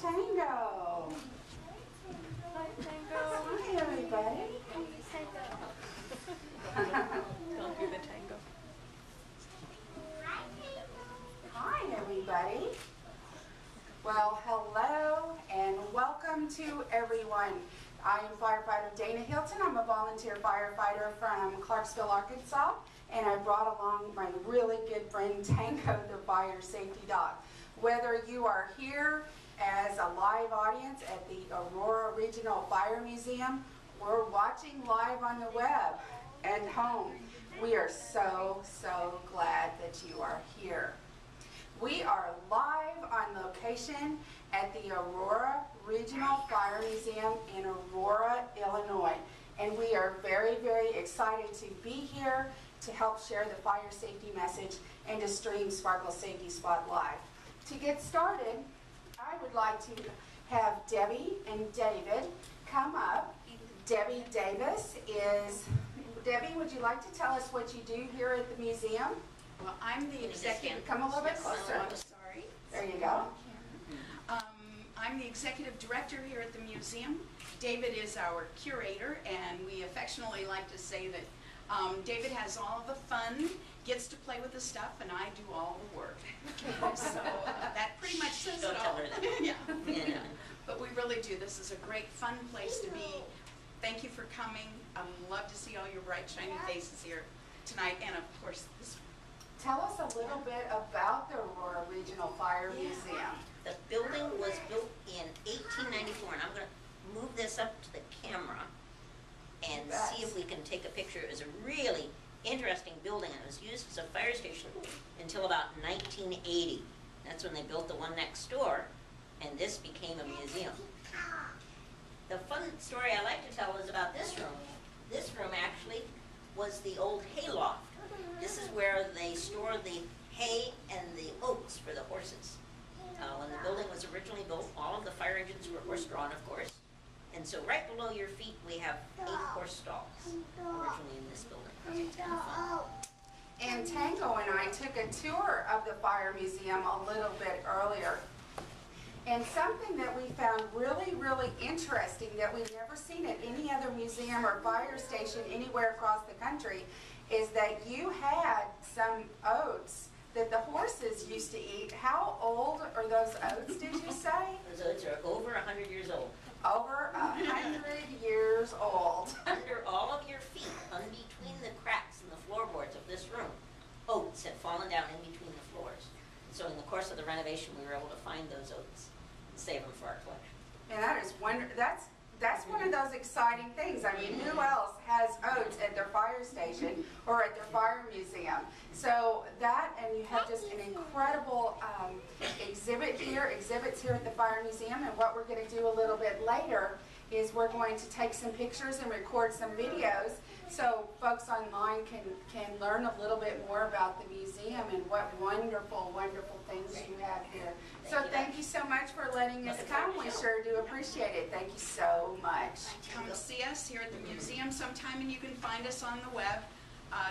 Tango. Hi, Tango. Hi, everybody. Don't do the tango. Hi, everybody. Well, hello and welcome to everyone. I am Firefighter Dayna Hilton. I'm a volunteer firefighter from Clarksville, Arkansas, and I brought along my really good friend Tango, the fire safety dog. Whether you are here as a live audience at the Aurora Regional Fire Museum or watching live on the web and home, we are so glad that you are here. We are live on location at the Aurora Regional Fire Museum in Aurora, Illinois. And we are very excited to be here to help share the fire safety message and to stream Sparkle Safety Spot live. To get started, I would like to have Debbie and David come up. Debbie Davis is, Debbie, would you like to tell us what you do here at the museum? Well, I'm the executive. Come a little bit closer. I'm sorry. There you go. I'm the executive director here at the museum. David is our curator, and we affectionately like to say that David has all of the fun, gets to play with the stuff, and I do all the work. So that pretty much says it all. Yeah. But we really do. This is a great, fun place to be. Thank you for coming. I love to see all your bright, shiny faces here tonight, and of course this. Tell us a little bit about the Aurora Regional Fire Museum. The building was built in 1894, and I'm going to move this up to the camera and see if we can take a picture. It was a really interesting building, and it was used as a fire station until about 1980. That's when they built the one next door, and this became a museum. The fun story I like to tell is about this room. This room actually was the old hay loft. This is where they store the hay and the oats for the horses. When the building was originally built, all of the fire engines were horse-drawn, of course. And so right below your feet, we have 8 horse stalls originally in this building. It's kind of fun. And Tango and I took a tour of the Fire Museum a little bit earlier. And something that we found really interesting that we've never seen at any other museum or fire station anywhere across the country is that you had some oats that the horses used to eat. How old are those oats, did you say? Those oats are over 100 years old. Over 100 years old. Under all of your feet, in between the cracks in the floorboards of this room, oats had fallen down in between the floors. So in the course of the renovation, we were able to find those oats and save them for our collection. And that is that's one of those exciting things. I mean, who else has oats at their fire station or at their fire museum? So that, and you have just an incredible exhibits here at the fire museum. And what we're going to do a little bit later is we're going to take some pictures and record some videos so folks online can learn a little bit more about the museum and what wonderful things you have here. So thank you so much for letting us come. We sure do appreciate it. Thank you so much. Come see us here at the museum sometime, and you can find us on the web,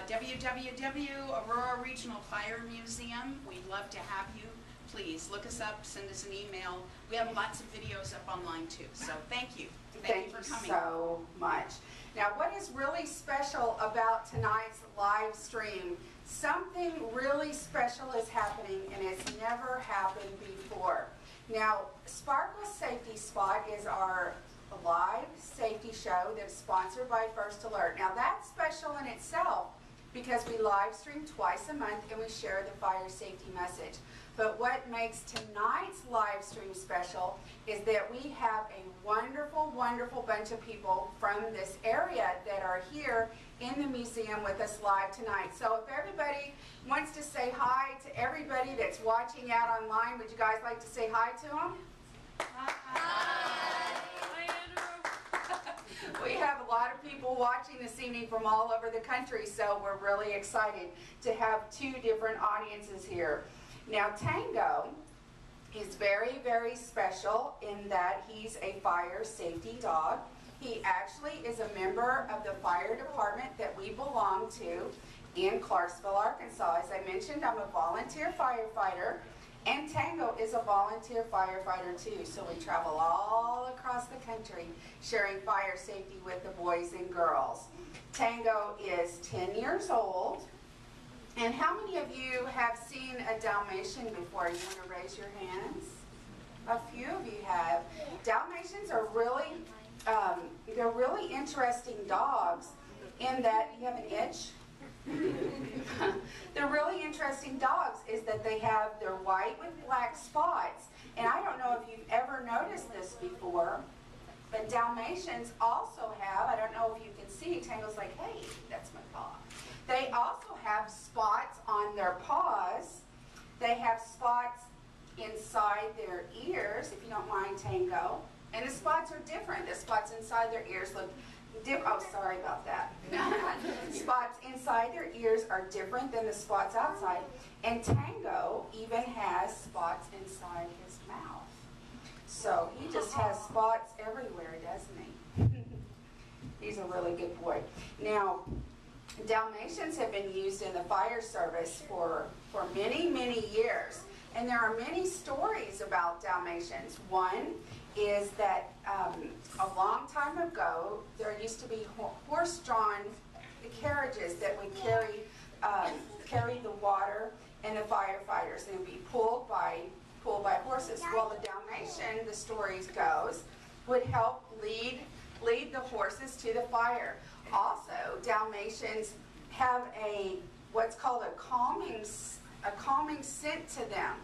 www.Aurora Regional Fire Museum. We'd love to have you. Please look us up, send us an email. We have lots of videos up online too. So thank you. Thank you for coming. So much. Now, what is really special about tonight's live stream? Something really special is happening, and it's never happened before. Now, Sparkle Safety Spot is our live safety show that's sponsored by First Alert. Now, that's special in itself because we live stream twice a month and we share the fire safety message. But what makes tonight's live stream special is that we have a wonderful bunch of people from this area that are here in the museum with us live tonight. So if everybody wants to say hi to everybody that's watching out online, would you guys like to say hi to them? Hi, Andrew. We have a lot of people watching this evening from all over the country, so we're really excited to have 2 different audiences here. Now, Tango is very special in that he's a fire safety dog. He actually is a member of the fire department that we belong to in Clarksville, Arkansas. As I mentioned, I'm a volunteer firefighter, And Tango is a volunteer firefighter too, so we travel all across the country sharing fire safety with the boys and girls. Tango is 10 years old. And how many of you have seen a Dalmatian before? You want to raise your hands? A few of you have. Dalmatians are really, they're really interesting dogs in that, you have an itch? They're really interesting dogs is that they're white with black spots. And I don't know if you've ever noticed this before, but Dalmatians also have, I don't know if you can see, Tango's like, hey, that's my paw. They also have spots on their paws. They have spots inside their ears, if you don't mind, Tango. And the spots are different. The spots inside their ears look different. Oh, sorry about that. Spots inside their ears are different than the spots outside. And Tango even has spots inside his mouth. So he just has spots everywhere, doesn't he? He's a really good boy. Now, Dalmatians have been used in the fire service for many, many years. And there are many stories about Dalmatians. One is that a long time ago, there used to be horse-drawn carriages that would carry the water and the firefighters. They would be pulled by horses. Well, the Dalmatian, the story goes, would help lead the horses to the fire. Also, Dalmatians have what's called a calming scent to them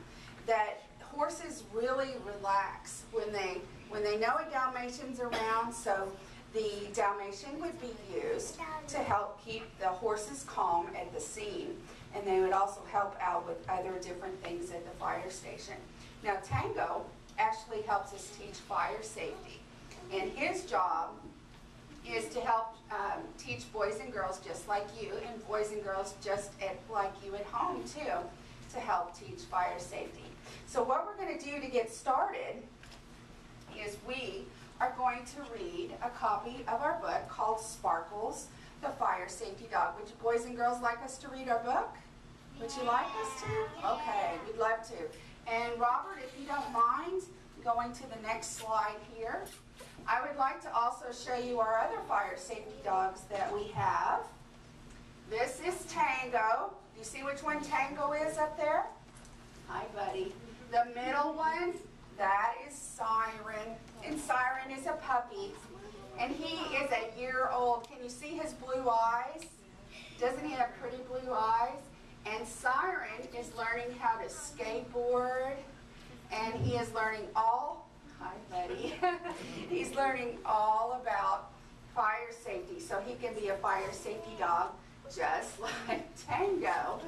that horses really relax when they know a Dalmatian's around. So the Dalmatian would be used to help keep the horses calm at the scene, and they would also help out with other different things at the fire station. Now, Tango actually helps us teach fire safety, and his job is to help teach boys and girls just like you, and boys and girls just like you at home too, to help teach fire safety. So what we're going to do to get started is we are going to read a copy of our book called Sparkles, the Fire Safety Dog. Would you boys and girls like us to read our book? Would you like us to? Okay, we'd love to. And Robert, if you don't mind going to the next slide here, I would like to also show you our other fire safety dogs that we have. This is Tango. Do you see which one Tango is up there? Hi, buddy. The middle one, that is Siren. And Siren is a puppy. And he is a year old. Can you see his blue eyes? Doesn't he have pretty blue eyes? And Siren is learning how to skateboard. And he is learning hi, buddy. He's learning all about fire safety. So he can be a fire safety dog just like Tango.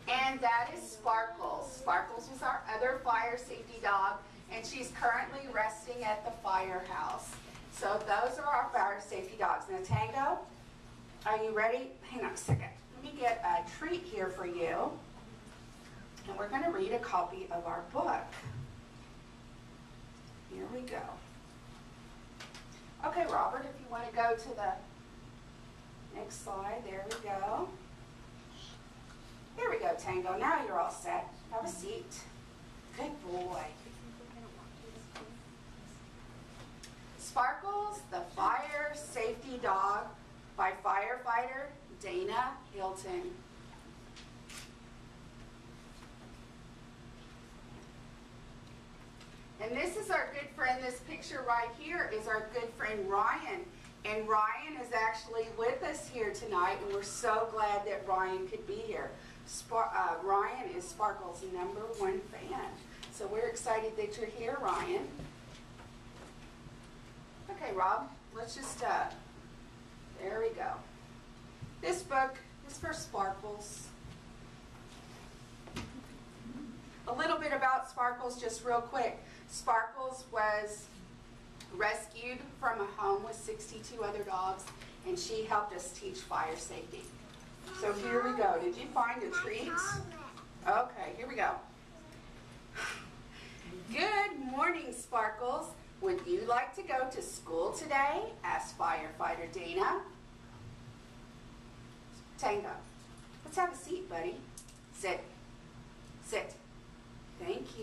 And that is Sparkles. Sparkles is our other fire safety dog, and she's currently resting at the firehouse. So those are our fire safety dogs. Now, Tango, are you ready? Hang on a second. Let me get a treat here for you. And we're going to read a copy of our book. Here we go. Okay, Robert, if you want to go to the next slide. There we go. Here we go, Tango. Now you're all set. Have a seat. Good boy. Sparkles, the Fire Safety Dog by Firefighter Dayna Hilton. And this is our good friend. This picture right here is our good friend Ryan. And Ryan is actually with us here tonight, and we're so glad that Ryan could be here. Ryan is Sparkle's #1 fan. So we're excited that you're here, Ryan. Okay, Rob, let's just, there we go. This book is for Sparkles. A little bit about Sparkles, just real quick. Sparkles was rescued from a home with 62 other dogs, and she helped us teach fire safety. So here we go. Did you find a treat? Okay, here we go. Good morning, Sparkles. Would you like to go to school today? Asked Firefighter Dayna. Tango, let's have a seat, buddy. Sit. Sit. Thank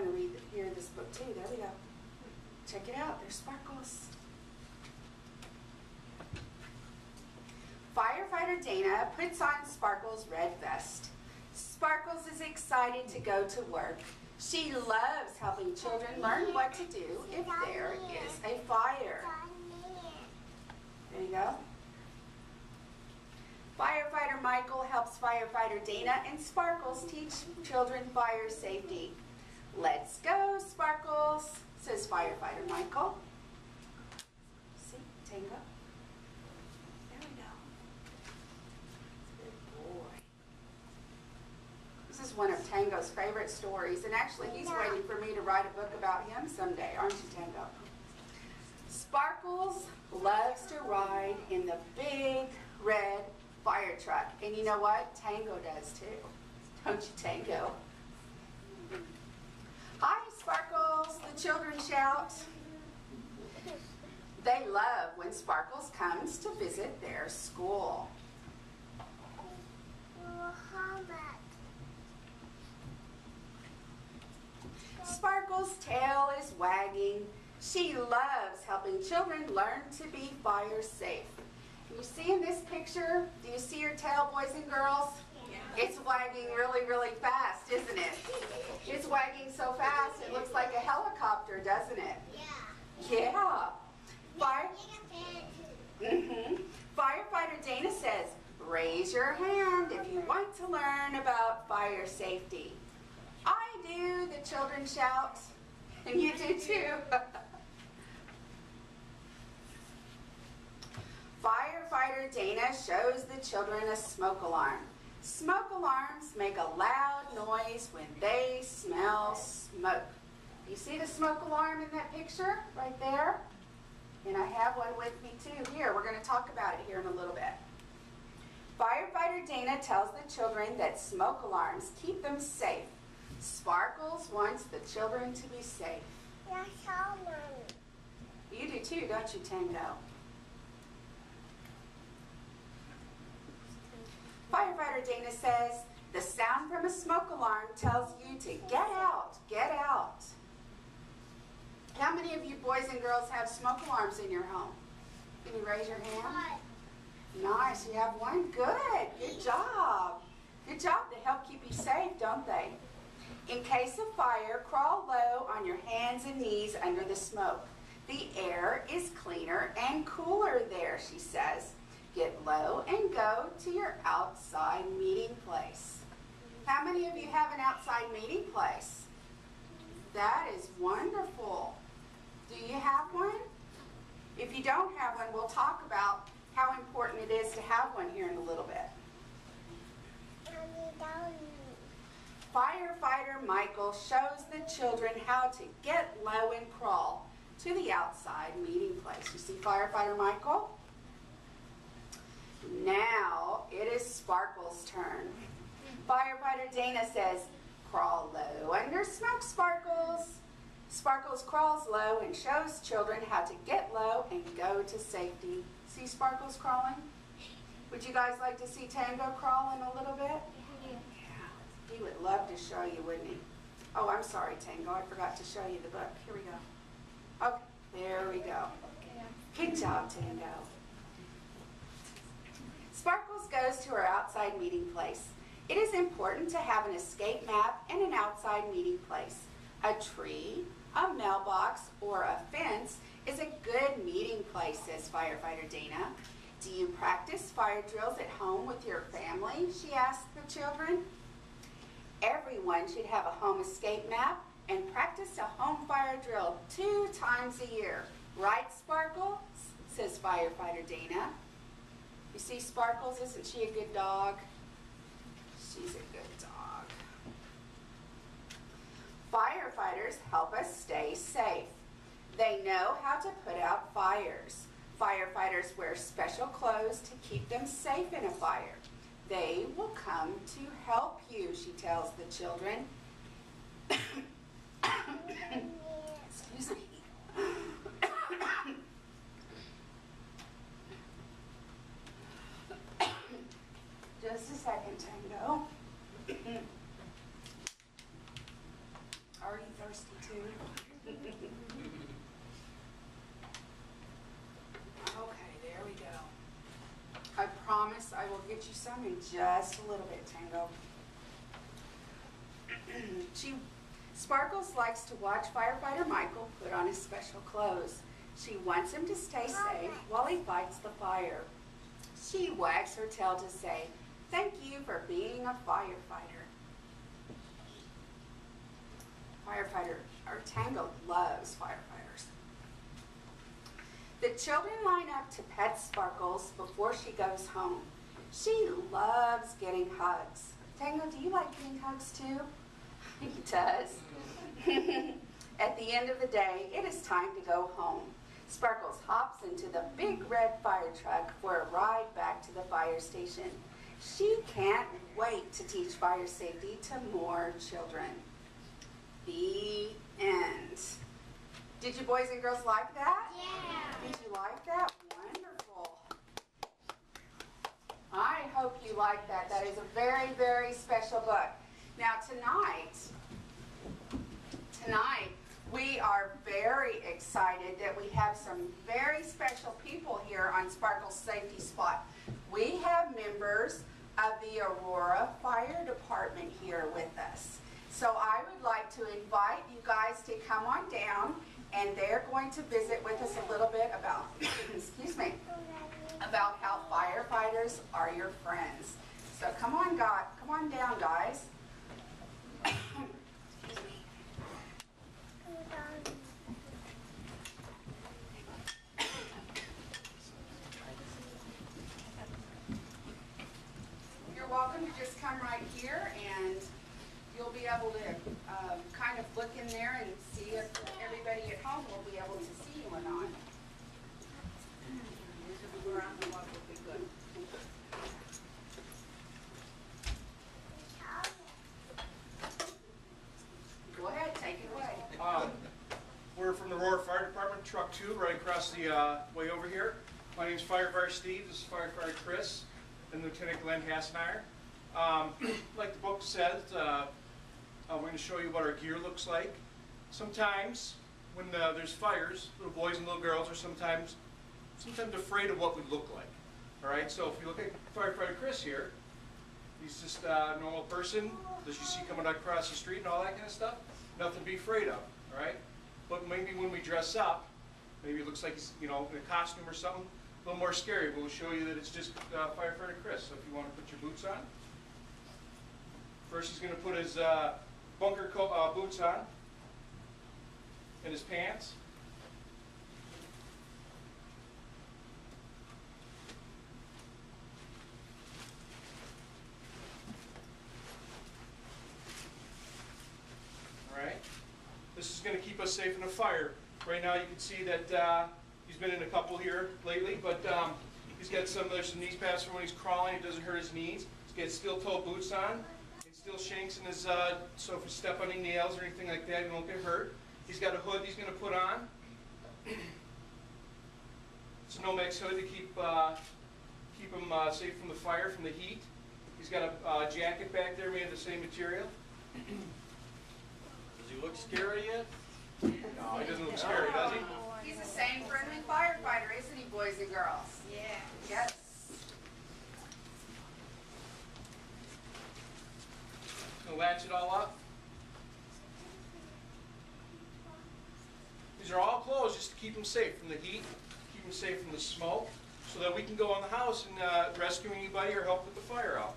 want to hear this book too. There we go. Check it out. There's Sparkles. Firefighter Dayna puts on Sparkles' red vest. Sparkles is excited to go to work. She loves helping children learn what to do if there is a fire. There you go. Firefighter Michael helps Firefighter Dayna and Sparkles teach children fire safety. Let's go, Sparkles, says Firefighter Michael. See, Tango. There we go. Good boy. This is one of Tango's favorite stories, and actually he's waiting for me to write a book about him someday, aren't you, Tango? Sparkles loves to ride in the big red fire truck. And you know what? Tango does too. Don't you, Tango? Hi, Sparkles, the children shout. They love when Sparkles comes to visit their school. Sparkles' tail is wagging. She loves helping children learn to be fire safe. You see in this picture, do you see your tail, boys and girls? Yeah. It's wagging really, really fast, isn't it? It's wagging so fast it looks like a helicopter, doesn't it? Yeah. Yeah. Firefighter Dayna says, raise your hand if you want to learn about fire safety. I do, the children shout. And you do too. Firefighter Dayna shows the children a smoke alarm. Smoke alarms make a loud noise when they smell smoke. You see the smoke alarm in that picture right there? And I have one with me too here. We're going to talk about it here in a little bit. Firefighter Dayna tells the children that smoke alarms keep them safe. Sparkles wants the children to be safe. You do too, don't you, Tango? Firefighter Dayna says, the sound from a smoke alarm tells you to get out, get out. How many of you boys and girls have smoke alarms in your home? Can you raise your hand? Nice, you have one? Good, good job. Good job, they help keep you safe, don't they? In case of fire, crawl low on your hands and knees under the smoke. The air is cleaner and cooler there, she says. Get low and go to your outside meeting place. How many of you have an outside meeting place? That is wonderful. Do you have one? If you don't have one, we'll talk about how important it is to have one here in a little bit. Firefighter Michael shows the children how to get low and crawl to the outside meeting place. You see Firefighter Michael? Now it is Sparkles' turn. Firefighter Dayna says, crawl low under smoke, Sparkles. Sparkles crawls low and shows children how to get low and go to safety. See Sparkles crawling? Would you guys like to see Tango crawl in a little bit? Yeah. He would love to show you, wouldn't he? Oh, I'm sorry, Tango. I forgot to show you the book. Here we go. Okay, there we go. Good job, Tango. Sparkles goes to her outside meeting place. It is important to have an escape map and an outside meeting place. A tree, a mailbox, or a fence is a good meeting place, says Firefighter Dayna. Do you practice fire drills at home with your family? She asked the children. Everyone should have a home escape map and practice a home fire drill 2 times a year. Right, Sparkles? Says Firefighter Dayna. You see Sparkles, isn't she a good dog? She's a good dog. Firefighters help us stay safe. They know how to put out fires. Firefighters wear special clothes to keep them safe in a fire. They will come to help you, she tells the children. Excuse me. Just a second, Tango. Are you thirsty? get you some in just a little bit, Tango. Sparkles likes to watch Firefighter Michael put on his special clothes. She wants him to stay safe while he fights the fire. She wags her tail to say, "Thank you for being a firefighter." Tango loves firefighters. The children line up to pet Sparkles before she goes home. She loves getting hugs. Tango, do you like getting hugs too? He does. At the end of the day, it is time to go home. Sparkles hops into the big red fire truck for a ride back to the fire station. She can't wait to teach fire safety to more children. The end. Did you boys and girls like that? Yeah. Did you like that? Wonderful. I hope you like that. That is a very, very special book. Now tonight we are very excited that we have some very special people here on Sparkle's Safety Spot. We have members of the Aurora Fire Department here with us. So I would like to invite you guys to come on down, and they're going to visit with us a little bit about, excuse me, about how firefighters are your friends. So come on down, guys. You're welcome to just come right here, and you'll be able to kind of look in there and see if everybody at home will be able to see you or not. Go ahead, take it away. We're from the Aurora Fire Department, Truck 2, right across the way over here. My name's Firefighter Steve, this is Firefighter Chris, and Lieutenant Glenn Hassenauer. Like the book says, we're going to show you what our gear looks like. Sometimes, when there's fires, little boys and little girls are sometimes afraid of what we look like. All right, so if you look at Firefighter Chris here, he's just a normal person that you see coming across the street and all that kind of stuff. Nothing to be afraid of, all right? But maybe when we dress up, maybe it looks like he's, in a costume or something, a little more scary. We'll show you that it's just Firefighter Chris. So if you want to put your boots on. First he's going to put his bunker coat, boots on and his pants. Alright, this is going to keep us safe in a fire. Right now you can see that he's been in a couple here lately, but he's got there's some knee pads for when he's crawling, it doesn't hurt his knees. He's got steel-toe boots on, and steel shanks in his, so if you step on any nails or anything like that, you won't get hurt. He's got a hood he's going to put on. It's a Nomex hood to keep him safe from the fire, from the heat. He's got a jacket back there made of the same material. Does he look scary yet? No, he doesn't look scary, does he? He's the same friendly firefighter, isn't he, boys and girls? Yeah. Yes. Gonna latch it all up. These are all closed just to keep them safe from the heat, keep them safe from the smoke, so that we can go in the house and rescue anybody or help with the fire out.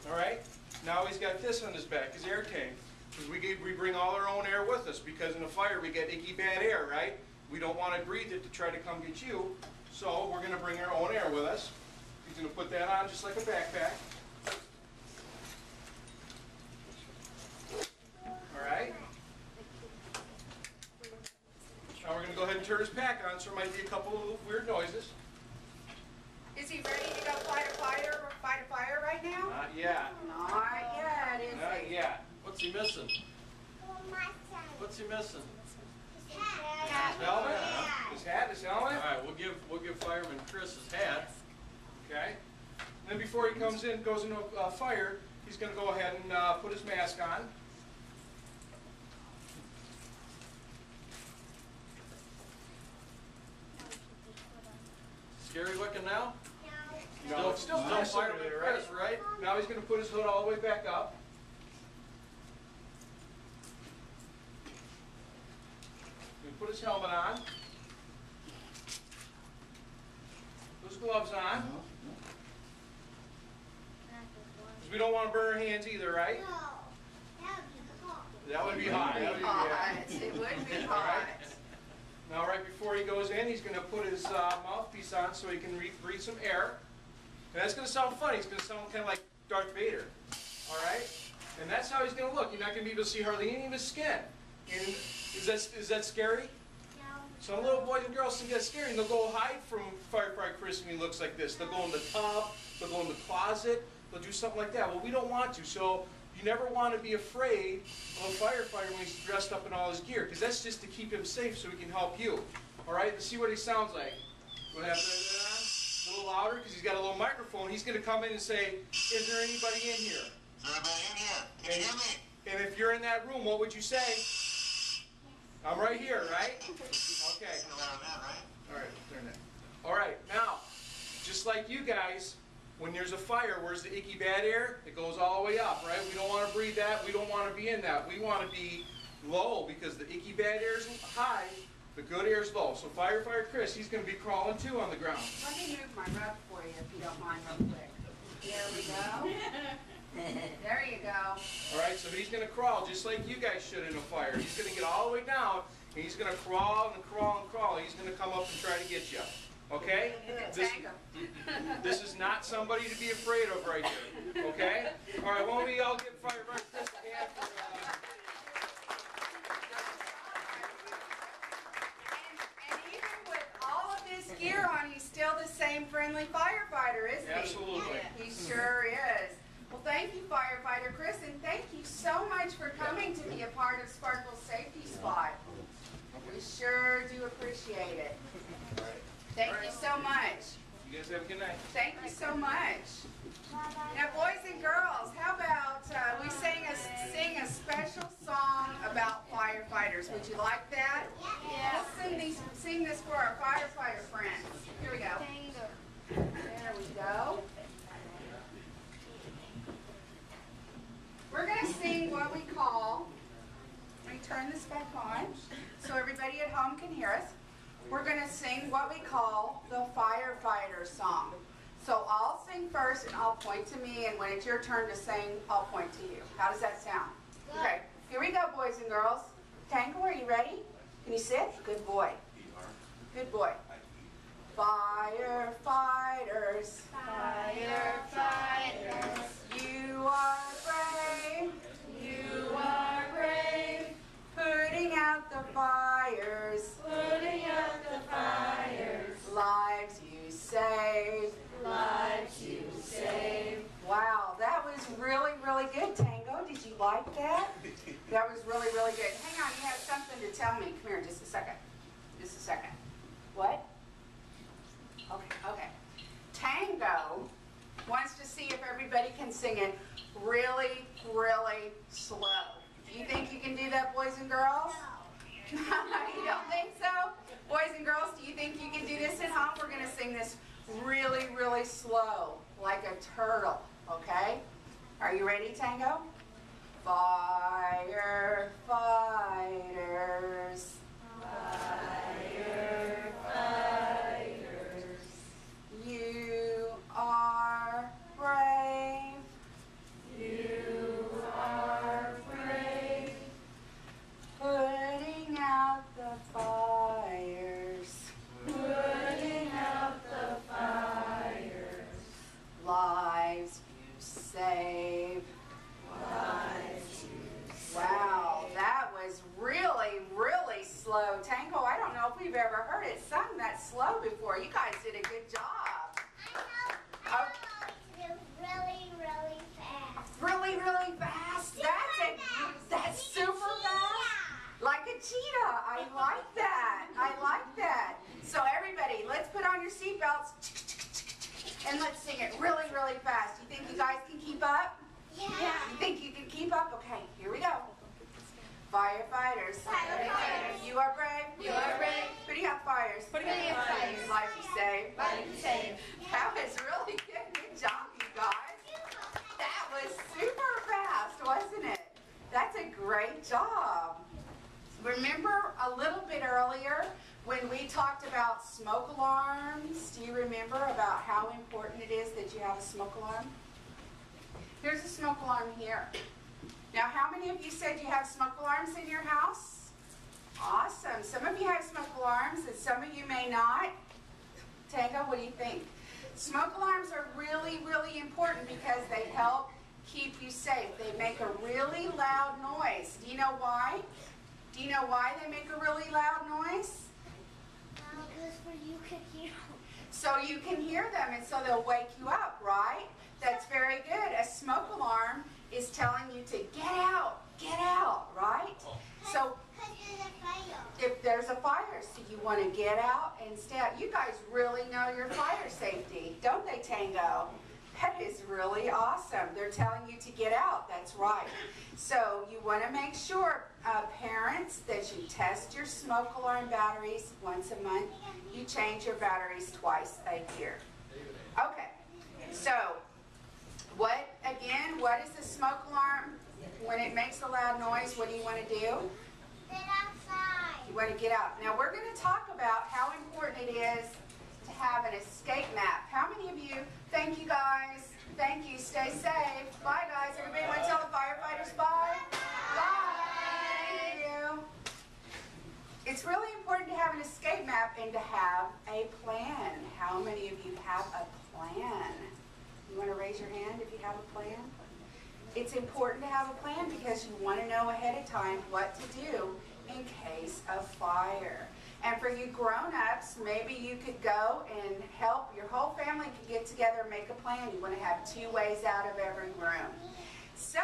All right? Now he's got this on his back, his air tank. Because we bring all our own air with us, because in a fire we get icky bad air, right? We don't want to breathe it to try to come get you, so we're going to bring our own air with us. He's going to put that on just like a backpack. All right? Now we're going to go ahead and turn his pack on, so there might be a couple of weird noises. Is he ready to go fight a fire right now? Not yet. Not yet, is Not he? yet. What's he missing? What's he missing? His helmet? His hat, his helmet? All right, we'll give Fireman Chris his hat. Okay. And then before he comes in, goes into a fire, he's going to go ahead and put his mask on. Scary looking now? No, it's still Chris over there, right? right? Now he's going to put his hood all the way back up. He's going to put his helmet on. Put his gloves on. Because we don't want to burn our hands either, right? That would be hot. That would be hot. It would be hot. Now, right before he goes in, he's going to put his mouthpiece on so he can breathe some air. And that's going to sound funny. It's going to sound kind of like Darth Vader. All right? And that's how he's going to look. You're not going to be able to see hardly any of his skin. And is that scary? No. Some little boys and girls think that's scary, and they'll go hide from Firefighter Chris when he looks like this. They'll go in the tub. They'll go in the closet. They'll do something like that. Well, we don't want to. So you never want to be afraid of a firefighter when he's dressed up in all his gear, because that's just to keep him safe so he can help you. All right? Let's see what he sounds like. Go ahead, a little louder, because he's got a little microphone. He's going to come in and say, "Is there anybody in here?" Is there anybody in here? Can you hear me? And if you're in that room, what would you say? I'm right here, right? Okay. All right, turn that. All right, now, just like you guys, when there's a fire, where's the icky bad air? It goes all the way up, right? We don't want to breathe that. We don't want to be in that. We want to be low, because the icky bad air is high, the good air is low. So Firefighter Chris, he's going to be crawling too on the ground. Let me move my rug for you if you don't mind real quick. There we go. There you go. All right, so he's going to crawl just like you guys should in a fire. He's going to get all the way down, and he's going to crawl and crawl and crawl. He's going to come up and try to get you. Okay? This is not somebody to be afraid of right here. Okay? All right, why don't we all give Firefighter Chris a hand for And even with all of this gear on, he's still the same friendly firefighter, isn't he? Absolutely. He sure is. Well, thank you, Firefighter Chris, and thank you so much for coming to be a part of Sparkle's Safety Spot. We sure do appreciate it. Thank you so much. You guys have a good night. Thank you so much. Now, boys and girls, how about we sing a special song about firefighters? Would you like that? Yeah. Let's sing this for our firefighter friends. Here we go. Tango. There we go. We're going to sing what we call, let me turn this back on so everybody at home can hear us. We're going to sing what we call the firefighter song. So I'll sing first and I'll point to me, and when it's your turn to sing, I'll point to you. How does that sound? Okay, here we go, boys and girls. Tango, are you ready? Can you sit? Good boy. Good boy. Firefighters, firefighters, you are brave, you are brave, putting out the fires, putting out the fires, lives you save, lives you save. Wow, that was really, really good, Tango. Did you like that? That was really, really good. Hang on, you have something to tell me. Come here, just a second. Just a second. What? Okay. Tango wants to see if everybody can sing it really, really slow. Do you think you can do that, boys and girls? No. You don't think so? Boys and girls, do you think you can do this at home? We're going to sing this really, really slow, like a turtle, okay? Are you ready, Tango? Firefighters, firefighters, you are brave, you are brave, putting out the fires, putting out the fires, lives you save, lives you save. Wow, that was really, really slow. Tango, I don't know if we've ever heard it sung that slow before. You guys did a good job. I know. It's really, really fast. Really, really fast. That's super fast. Like a cheetah. I like that. I like that. So everybody, let's put on your seatbelts and let's sing it really, really fast. You think you guys can keep up? Yeah. You think you can keep up? Okay, here we go. Firefighters. Firefighters. You are brave. You are brave. Putting out fires. Putting out fires. Lives you Great job. Remember a little bit earlier when we talked about smoke alarms? Do you remember about how important it is that you have a smoke alarm? Here's a smoke alarm here. Now, how many of you said you have smoke alarms in your house? Awesome. Some of you have smoke alarms and some of you may not. Tango, what do you think? Smoke alarms are really, really important because they help keep you safe. They make a really loud noise. Do you know why? Do you know why they make a really loud noise? Because you can hear them. So you can hear them and so they'll wake you up, right? That's very good. A smoke alarm is telling you to get out, right? So if there's a fire, so you want to get out and stay out. You guys really know your fire safety, don't they, Tango? That is really awesome. They're telling you to get out, that's right. So you want to make sure, parents, that you test your smoke alarm batteries once a month. You change your batteries twice a year. Okay, so what is the smoke alarm? When it makes a loud noise, what do you want to do? Get outside. You want to get out. Now we're going to talk about how important it is to have an escape map. How many of you, thank you guys, thank you, stay safe. Bye guys, everybody want to tell the firefighters bye? Bye. Thank you. It's really important to have an escape map and to have a plan. How many of you have a plan? You want to raise your hand if you have a plan? It's important to have a plan because you want to know ahead of time what to do in case of fire. And for you grown-ups, maybe you could go and help. Your whole family could get together and make a plan. You want to have 2 ways out of every room. So,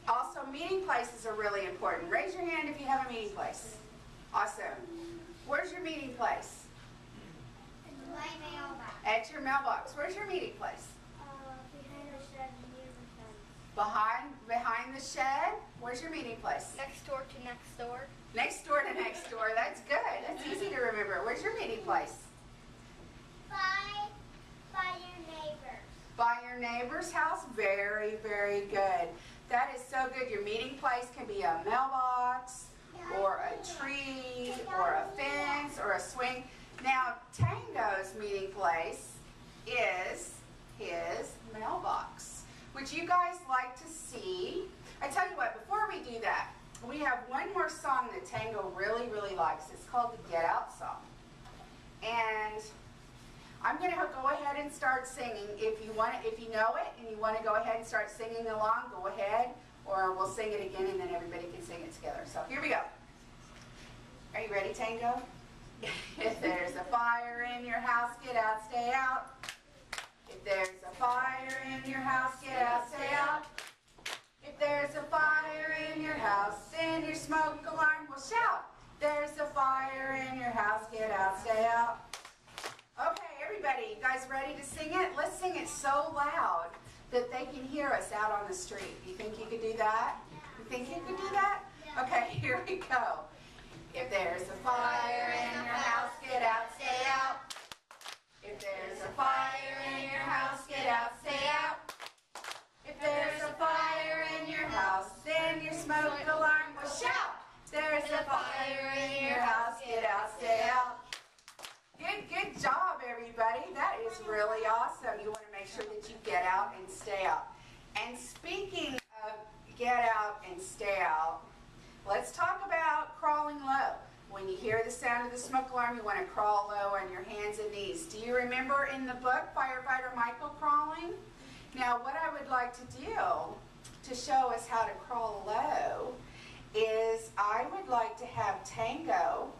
also meeting places are really important. Raise your hand if you have a meeting place. Awesome. Where's your meeting place? In my mailbox. At your mailbox. Where's your meeting place? Behind the shed near the fence. Behind the shed? Where's your meeting place? Next door to next door. Next door to next door. That's good. That's easy to remember. Where's your meeting place? By your neighbors. By your neighbor's house? Very, very good. That is so good. Your meeting place can be a mailbox or a tree or a fence or a swing. Now, Tango's meeting place is his mailbox. Would you guys like to see? I tell you what, before we do that, we have one more song that Tango really, really likes. It's called the Get Out song. And I'm going to go ahead and start singing. If you know it and you want to go ahead and start singing along, go ahead. Or we'll sing it again and then everybody can sing it together. So here we go. Are you ready, Tango? If there's a fire in your house, get out, stay out. If there's a fire in your house, get out, stay out. If there's a fire in your house, then your smoke alarm will shout. There's a fire in your house, get out, stay out. Okay, everybody, you guys ready to sing it? Let's sing it so loud that they can hear us out on the street. You think you could do that? You think you could do that? Okay, here we go. If there's a fire in your house, get out, stay out. If there's a fire in your house, get out, stay out. If there's a fire in your house, then your smoke alarm will shout. There's a fire in your house, get out, stay out. Good job, everybody. That is really awesome. You want to make sure that you get out and stay out. And speaking of get out and stay out, let's talk about crawling low. When you hear the sound of the smoke alarm, you want to crawl low on your hands and knees. Do you remember in the book, Firefighter Michael crawling? Now, what I would like to do to show us how to crawl low is I would like to have Tango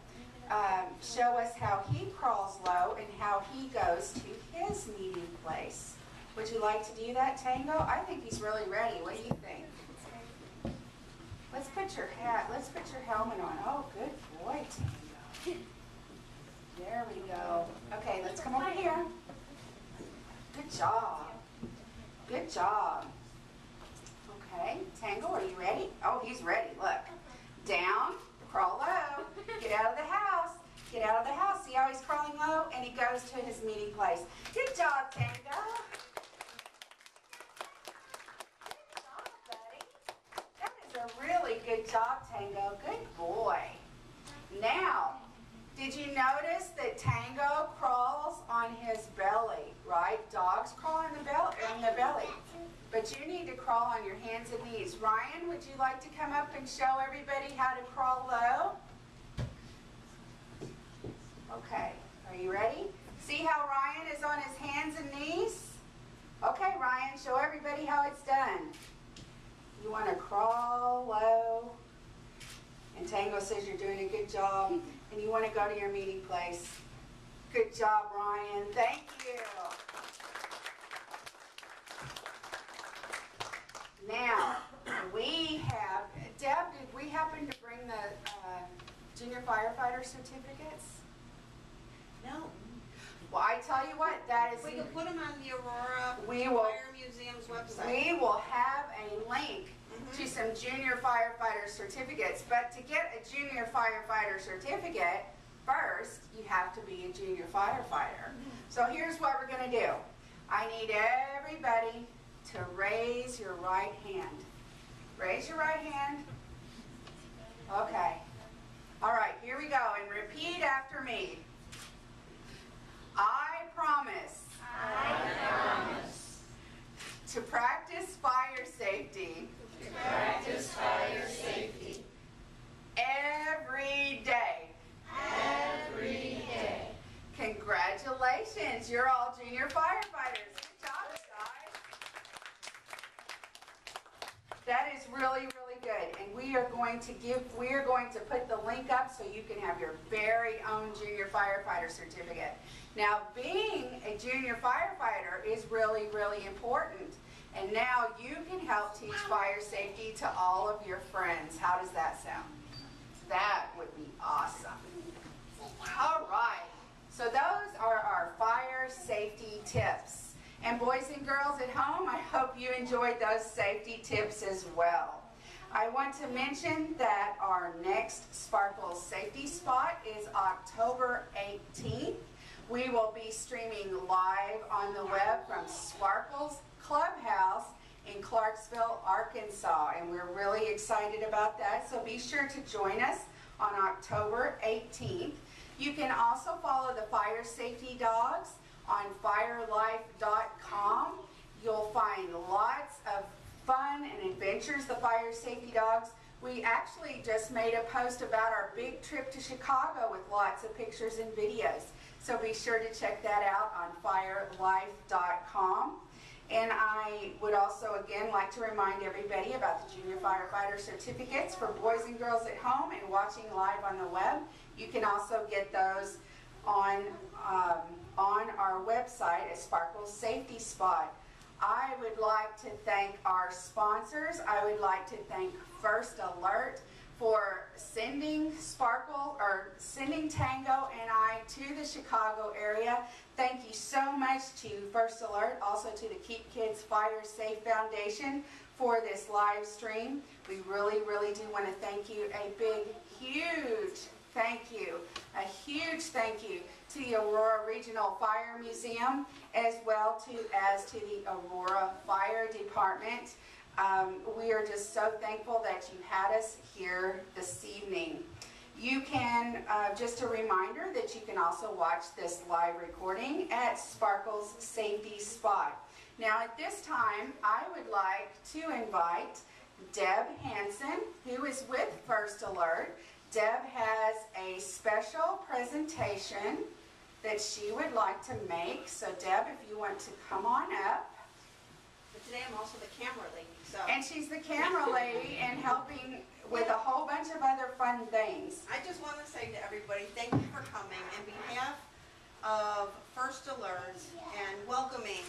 show us how he crawls low and how he goes to his meeting place. Would you like to do that, Tango? I think he's really ready. What do you think? Let's put your helmet on. Oh, good boy, Tango. There we go. Okay, let's come over here. Good job. Good job. Okay, Tango, are you ready? Oh, he's ready. Look. Down, crawl low, get out of the house. Get out of the house. See how he's crawling low? And he goes to his meeting place. Good job, Tango. Good job, buddy. That is a really good job, Tango. Good boy. Now, did you notice that Tango crawls on his belly, right? Dogs crawl on the belly. But you need to crawl on your hands and knees. Ryan, would you like to come up and show everybody how to crawl low? Okay, are you ready? See how Ryan is on his hands and knees? Okay, Ryan, show everybody how it's done. You want to crawl low. And Tango says you're doing a good job. And you want to go to your meeting place. Good job, Ryan. Thank you. Now, we have, Deb, did we happen to bring the junior firefighter certificates? No. Well, I tell you what, that is... We can put them on the Aurora Fire Museum's website. We will have a link to some junior firefighter certificates, but to get a junior firefighter certificate, first, you have to be a junior firefighter. So here's what we're going to do. I need everybody to raise your right hand. Raise your right hand. Okay. All right, here we go, and repeat after me. I promise. I promise. To practice fire safety. To practice fire safety. Every day. Every day. Congratulations, you're all junior firefighters. Good job, guys. That is really, really good. And we are going to put the link up so you can have your very own junior firefighter certificate. Now, being a junior firefighter is really, really important. And now you can help teach fire safety to all of your friends. How does that sound? That would be awesome. All right. So those are our fire safety tips. And boys and girls at home, I hope you enjoyed those safety tips as well. I want to mention that our next Sparkles Safety Spot is October 18th. We will be streaming live on the web from Sparkles Clubhouse in Clarksville, Arkansas, and we're really excited about that, so be sure to join us on October 18th. You can also follow the Fire Safety Dogs on firelife.com. You'll find lots of fun and adventures, the Fire Safety Dogs. We actually just made a post about our big trip to Chicago with lots of pictures and videos, so be sure to check that out on firelife.com. And I would also again like to remind everybody about the junior firefighter certificates for boys and girls at home and watching live on the web. You can also get those on our website at Sparkles Safety Spot. I would like to thank our sponsors. I would like to thank First Alert for sending Tango and I to the Chicago area. Thank you so much to First Alert, also to the Keep Kids Fire Safe Foundation for this live stream. We really, really do want to thank you. A big, huge thank you. A huge thank you to the Aurora Regional Fire Museum as well as to the Aurora Fire Department. We are just so thankful that you had us here this evening. You can, just a reminder that you can also watch this live recording at Sparkles Safety Spot. Now at this time, I would like to invite Deb Hansen, who is with First Alert. Deb has a special presentation that she would like to make. So Deb, if you want to come on up. But today I'm also the camera lady. So. And she's the camera lady and helping with a whole bunch of other fun things. I just want to say to everybody, thank you for coming on behalf of First Alert and welcoming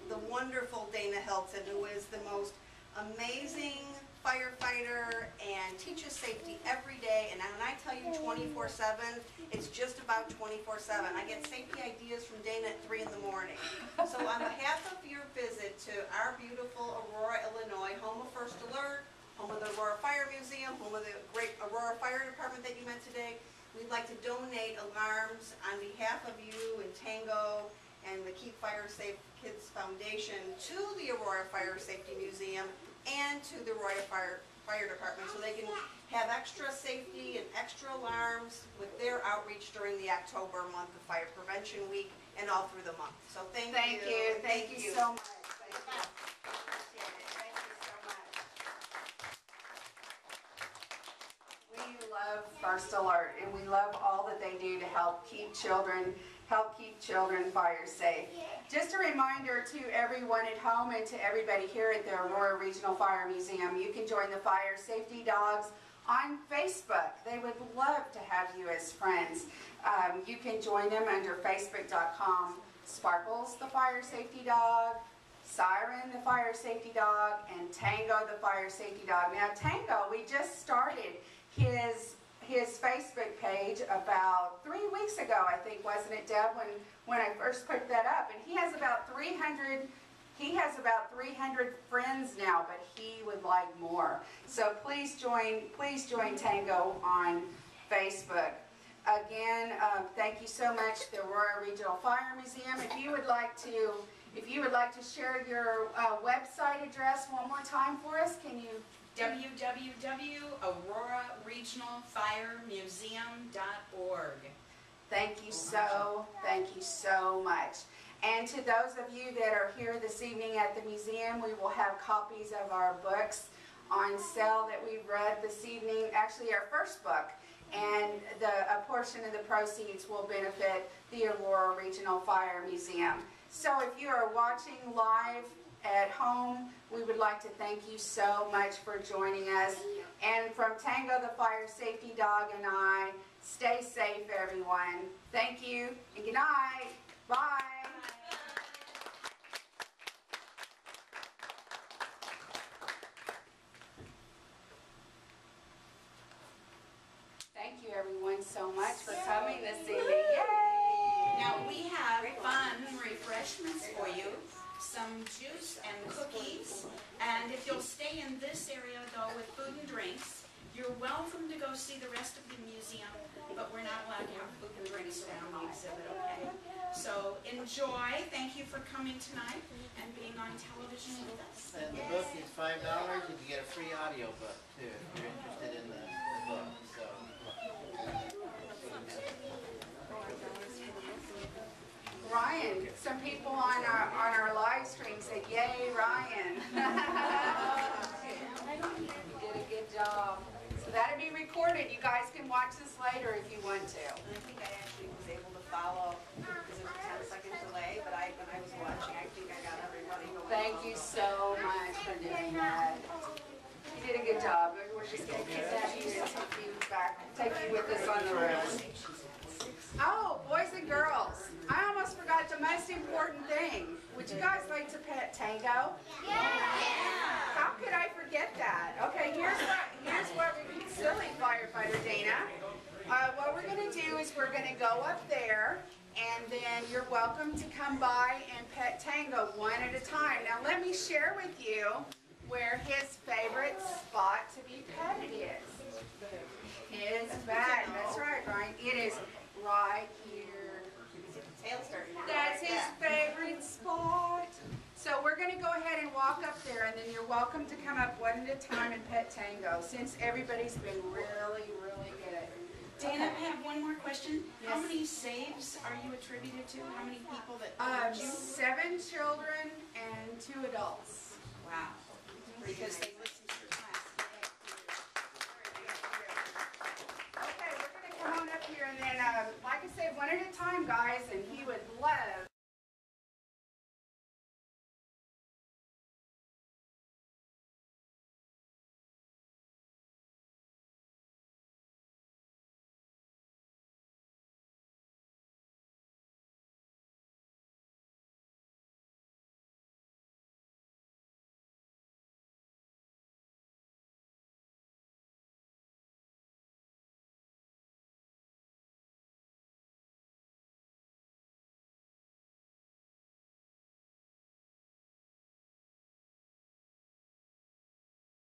the wonderful Dayna Hilton, who is the most amazing firefighter and teaches safety every day. And when I tell you 24/7, it's just about 24/7. I get safety ideas from Dayna at 3 in the morning. So on behalf of your visit to our beautiful Aurora, Illinois, home of First Alert, home of the Aurora Fire Museum, home of the great Aurora Fire Department that you met today, we'd like to donate alarms on behalf of you and Tango and the Keep Fire Safe Kids Foundation to the Aurora Fire Safety Museum and to the Aurora Fire Fire Department so they can have extra safety and extra alarms with their outreach during the October month of Fire Prevention Week and all through the month. So thank you. Thank you so much. Thank you. Appreciate it. Thank you so much. We love First Alert, and we love all that they do to help keep children fire safe. Just a reminder to everyone at home and to everybody here at the Aurora Regional Fire Museum, you can join the Fire Safety Dogs on Facebook. They would love to have you as friends. You can join them under facebook.com, Sparkles the Fire Safety Dog, Siren the Fire Safety Dog, and Tango the Fire Safety Dog. Now Tango, we just started his Facebook page about 3 weeks ago, I think, wasn't it, Deb, when I first put that up? And he has about 300 friends now, but he would like more. So please join Tango on Facebook. Again, thank you so much, the Aurora Regional Fire Museum. If you would like to share your website address one more time for us, can you? www.auroraregionalfiremuseum.org. Thank you so much. And to those of you that are here this evening at the museum, we will have copies of our books on sale that we've read this evening, actually our first book, and a portion of the proceeds will benefit the Aurora Regional Fire Museum. So if you are watching live at home, we would like to thank you so much for joining us. And from Tango the Fire Safety Dog and I, stay safe everyone. Thank you and good night. Bye. Thank you everyone so much for coming this evening. Yay! Now we have fun refreshments for you, some juice and cookies, and if you'll stay in this area though with food and drinks, you're welcome to go see the rest of the museum, but we're not allowed to have food and drinks around the exhibit, okay? So enjoy, thank you for coming tonight and being on television with us. And the book is $5, and you get a free audio book too, if you're interested in the book, so. Ryan, some people on our live stream said, "Yay, Ryan!" You did a good job. So that'll be recorded. You guys can watch this later if you want to. I think I actually was able to follow because there was a 10-second delay, but when I was watching, I think I got everybody going. Thank you so much for doing that. You did a good job. We're just going to get that to you and take you with us on the road. Oh, boys and girls, I almost forgot the most important thing. Would you guys like to pet Tango? Yeah! How could I forget that? Okay, here's what we do. Silly Firefighter Dayna. What we're going to do is we're going to go up there, and then you're welcome to come by and pet Tango one at a time. Now let me share with you where his favorite spot to be petted is. His back. That's right, Ryan. It is right here. That's his favorite spot. So we're going to go ahead and walk up there, and then you're welcome to come up one at a time and pet Tango, since everybody's been really, really good. Dayna, I have one more question. Yes. How many saves are you attributed to? How many people that you? 7 children and 2 adults. Wow. Because they listen to your class. Okay, we're going to come on up here, and then, like I said, one at a time, guys, and he would love